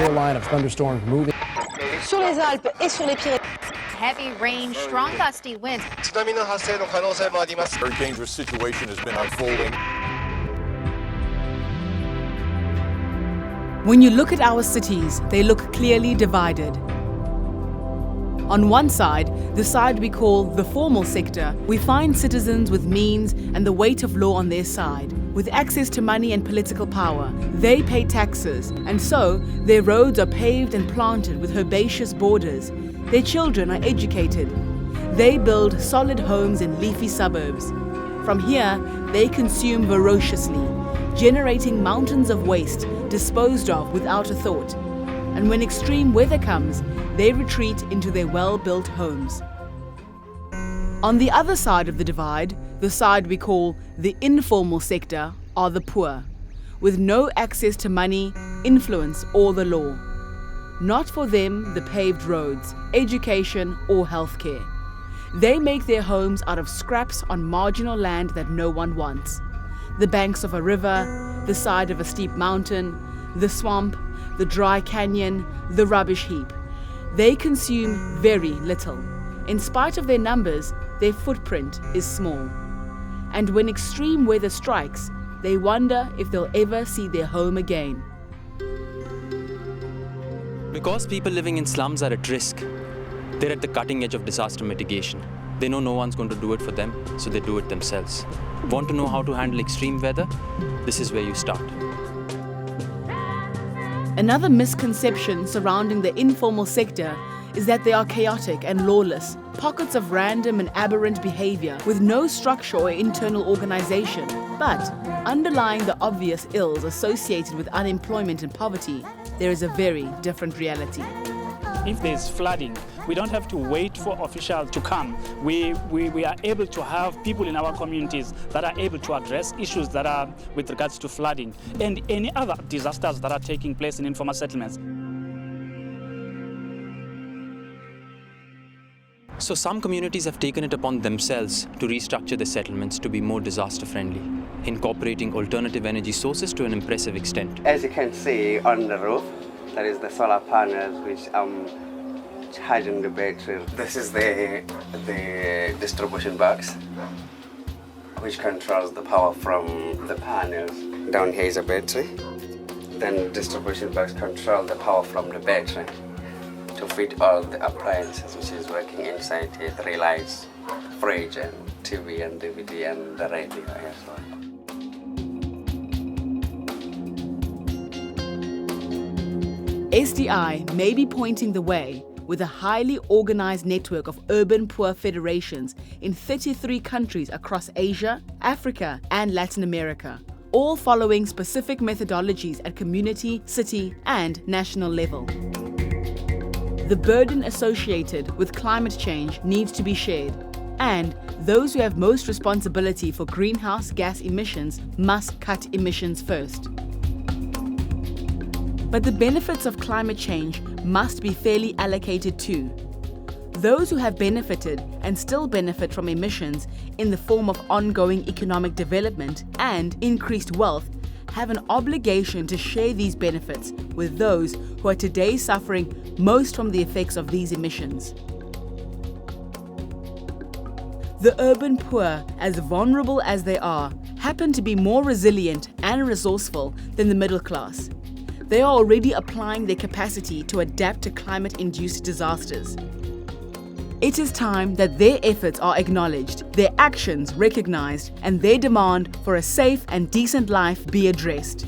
severe line of thunderstorms moving. Sur les Alpes et sur les Pyrénées. Heavy rain, strong gusty winds. Very dangerous situation has been unfolding. When you look at our cities, they look clearly divided. On one side, the side we call the formal sector, we find citizens with means and the weight of law on their side. With access to money and political power, they pay taxes, and so their roads are paved and planted with herbaceous borders. Their children are educated. They build solid homes in leafy suburbs. From here, they consume voraciously, generating mountains of waste disposed of without a thought. And when extreme weather comes, they retreat into their well-built homes. On the other side of the divide, the side we call the informal sector, are the poor, with no access to money, influence, or the law. Not for them the paved roads, education, or healthcare. They make their homes out of scraps on marginal land that no one wants. The banks of a river, the side of a steep mountain, the swamp, the dry canyon, the rubbish heap. They consume very little. In spite of their numbers, their footprint is small. And when extreme weather strikes, they wonder if they'll ever see their home again. Because people living in slums are at risk, they're at the cutting edge of disaster mitigation. They know no one's going to do it for them, so they do it themselves. Want to know how to handle extreme weather? This is where you start. Another misconception surrounding the informal sector is that they are chaotic and lawless, pockets of random and aberrant behavior with no structure or internal organization. But underlying the obvious ills associated with unemployment and poverty, there is a very different reality. If there's flooding, we don't have to wait for officials to come. We are able to have people in our communities that are able to address issues that are with regards to flooding and any other disasters that are taking place in informal settlements. So some communities have taken it upon themselves to restructure their settlements to be more disaster friendly, incorporating alternative energy sources to an impressive extent. As you can see on the roof, that is the solar panels which charging the battery. This is the distribution box which controls the power from the panels. Down here is a battery. Then the distribution box controls the power from the battery to feed all the appliances which is working inside here, 3 lights, fridge and TV and DVD and the radio as well. SDI may be pointing the way with a highly organized network of urban poor federations in 33 countries across Asia, Africa, and Latin America, all following specific methodologies at community, city, and national level. The burden associated with climate change needs to be shared, and those who have most responsibility for greenhouse gas emissions must cut emissions first. But the benefits of climate change must be fairly allocated too. Those who have benefited and still benefit from emissions in the form of ongoing economic development and increased wealth have an obligation to share these benefits with those who are today suffering most from the effects of these emissions. The urban poor, as vulnerable as they are, happen to be more resilient and resourceful than the middle class. They are already applying their capacity to adapt to climate-induced disasters. It is time that their efforts are acknowledged, their actions recognized, and their demand for a safe and decent life be addressed.